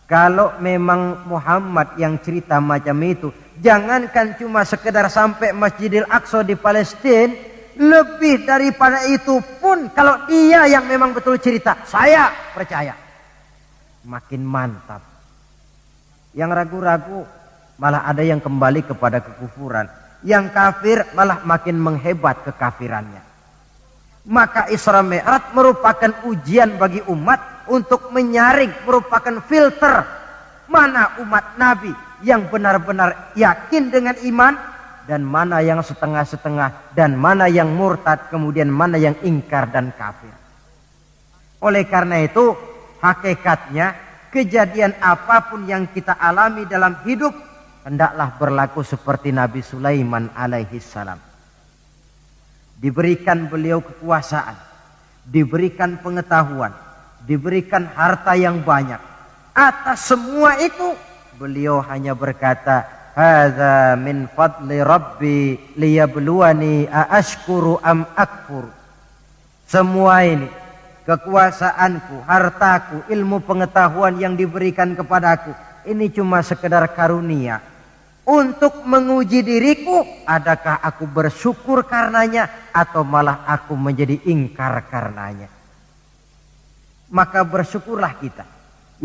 kalau memang Muhammad yang cerita macam itu, jangankan cuma sekedar sampai Masjidil Aqsa di Palestina, lebih daripada itu pun kalau dia yang memang betul cerita, saya percaya. Makin mantap. Yang ragu-ragu malah ada yang kembali kepada kekufuran. Yang kafir malah makin menghebat kekafirannya. Maka Isra Mi'raj merupakan ujian bagi umat untuk menyaring, merupakan filter mana umat Nabi yang benar-benar yakin dengan iman, dan mana yang setengah-setengah, dan mana yang murtad, kemudian mana yang ingkar dan kafir. Oleh karena itu, hakikatnya kejadian apapun yang kita alami dalam hidup, hendaklah berlaku seperti Nabi Sulaiman alaihi salam. Diberikan beliau kekuasaan, diberikan pengetahuan, diberikan harta yang banyak. Atas semua itu, beliau hanya berkata, hadza min fadli rabbi liyabluwani aashkuru am akfur. Semua ini, kekuasaanku, hartaku, ilmu pengetahuan yang diberikan kepadaku, ini cuma sekedar karunia untuk menguji diriku, adakah aku bersyukur karenanya atau malah aku menjadi ingkar karenanya. Maka bersyukurlah kita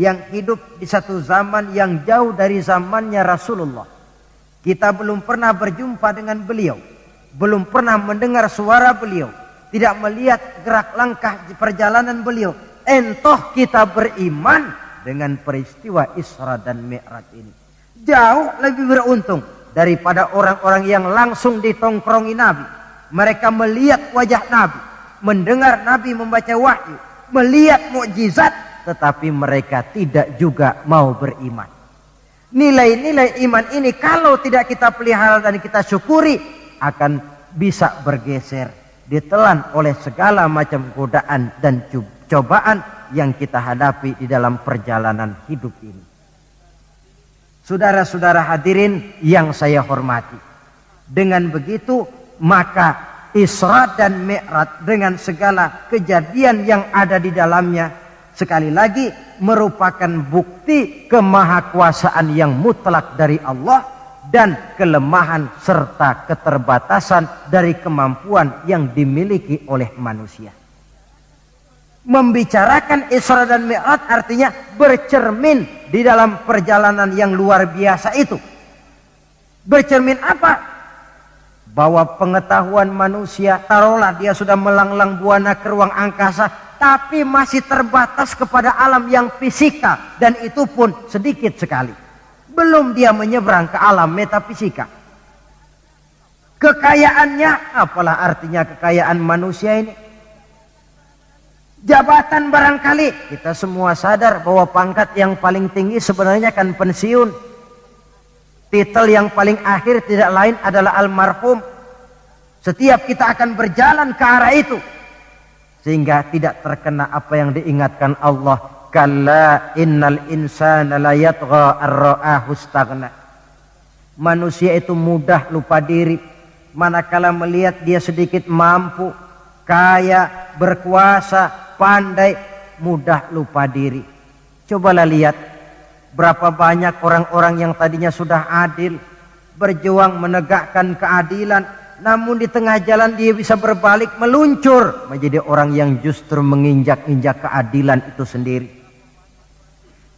yang hidup di satu zaman yang jauh dari zamannya Rasulullah. Kita belum pernah berjumpa dengan beliau, belum pernah mendengar suara beliau, tidak melihat gerak langkah perjalanan beliau. Entoh kita beriman dengan peristiwa Isra dan Mi'raj ini. Jauh lebih beruntung daripada orang-orang yang langsung ditongkrongi Nabi. Mereka melihat wajah Nabi, mendengar Nabi membaca wahyu, melihat mukjizat, tetapi mereka tidak juga mau beriman. Nilai-nilai iman ini kalau tidak kita pelihara dan kita syukuri, akan bisa bergeser, ditelan oleh segala macam godaan dan cobaan yang kita hadapi di dalam perjalanan hidup ini. Saudara-saudara hadirin yang saya hormati, dengan begitu maka Isra dan Mi'raj dengan segala kejadian yang ada di dalamnya, sekali lagi merupakan bukti kemahakuasaan yang mutlak dari Allah dan kelemahan serta keterbatasan dari kemampuan yang dimiliki oleh manusia. Membicarakan Isra dan Mi'raj artinya bercermin di dalam perjalanan yang luar biasa itu. Bercermin apa? Bahwa pengetahuan manusia, taruhlah dia sudah melanglang buana ke ruang angkasa, tapi masih terbatas kepada alam yang fisika, dan itu pun sedikit sekali. Belum dia menyeberang ke alam metafisika. Kekayaannya, apalah artinya kekayaan manusia ini? Jabatan barangkali, kita semua sadar bahwa pangkat yang paling tinggi sebenarnya kan pensiun. Titel yang paling akhir tidak lain adalah almarhum. Setiap kita akan berjalan ke arah itu, sehingga tidak terkena apa yang diingatkan Allah, kalla innal insana la yatgha ar-ra'ahu istaghna. Manusia itu mudah lupa diri manakala melihat dia sedikit mampu, kaya, berkuasa, pandai, mudah lupa diri. Cobalah lihat Berapa banyak orang-orang yang tadinya sudah adil, berjuang menegakkan keadilan, namun di tengah jalan dia bisa berbalik meluncur menjadi orang yang justru menginjak-injak keadilan itu sendiri.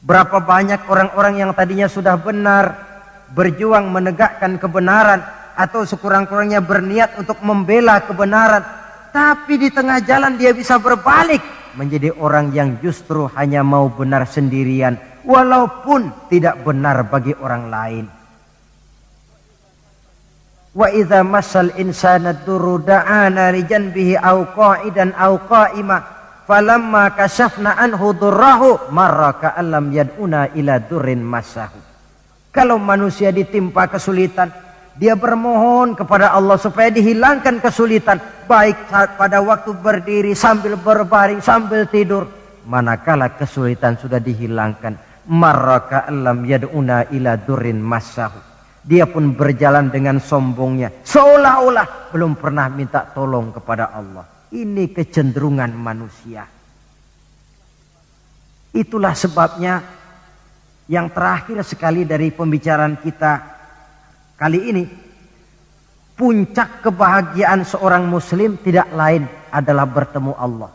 Berapa banyak orang-orang yang tadinya sudah benar, berjuang menegakkan kebenaran, atau sekurang-kurangnya berniat untuk membela kebenaran, tapi di tengah jalan dia bisa berbalik menjadi orang yang justru hanya mau benar sendirian, walaupun tidak benar bagi orang lain. Wa idza massal insana durru da'ana li janbihi aw qa'idan aw qa'ima falamma kashafna anhu durrahu marra ka'allam yad'una ila durrin massahu. Kalau manusia ditimpa kesulitan, dia bermohon kepada Allah supaya dihilangkan kesulitan, baik pada waktu berdiri, sambil berbaring, sambil tidur. Manakala kesulitan sudah dihilangkan, marra ka'allam yad'una ila durrin massahu, dia pun berjalan dengan sombongnya, seolah-olah belum pernah minta tolong kepada Allah. Ini kecenderungan manusia. Itulah sebabnya yang terakhir sekali dari pembicaraan kita kali ini, puncak kebahagiaan seorang muslim tidak lain adalah bertemu Allah.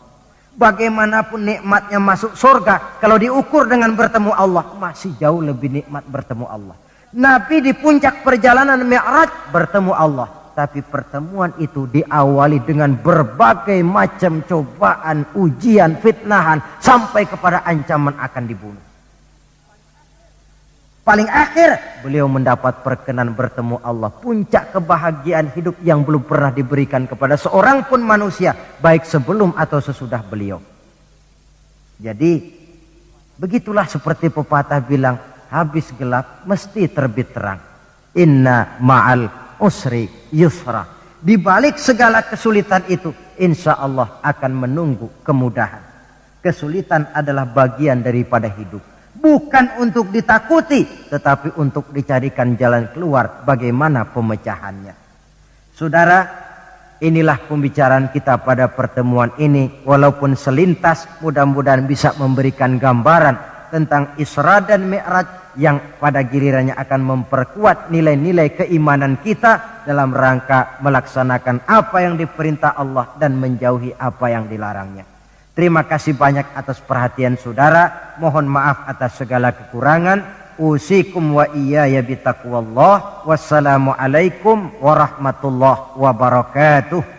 Bagaimanapun nikmatnya masuk surga, kalau diukur dengan bertemu Allah, masih jauh lebih nikmat bertemu Allah. Nabi di puncak perjalanan Mi'raj bertemu Allah, tapi pertemuan itu diawali dengan berbagai macam cobaan, ujian, fitnahan, sampai kepada ancaman akan dibunuh. Paling akhir beliau mendapat perkenan bertemu Allah, puncak kebahagiaan hidup yang belum pernah diberikan kepada seorang pun manusia, baik sebelum atau sesudah beliau. Jadi begitulah seperti pepatah bilang, habis gelap mesti terbit terang. Inna ma'al usri yusra. Di balik segala kesulitan itu, insya Allah akan menunggu kemudahan. Kesulitan adalah bagian daripada hidup. Bukan untuk ditakuti, tetapi untuk dicarikan jalan keluar bagaimana pemecahannya. Saudara, inilah pembicaraan kita pada pertemuan ini. Walaupun selintas, mudah-mudahan bisa memberikan gambaran tentang Isra dan Mi'raj yang pada gilirannya akan memperkuat nilai-nilai keimanan kita dalam rangka melaksanakan apa yang diperintah Allah dan menjauhi apa yang dilarangnya. Terima kasih banyak atas perhatian saudara. Mohon maaf atas segala kekurangan. Usikum wa iyaya bitaqwallah. Wassalamualaikum warahmatullahi wabarakatuh.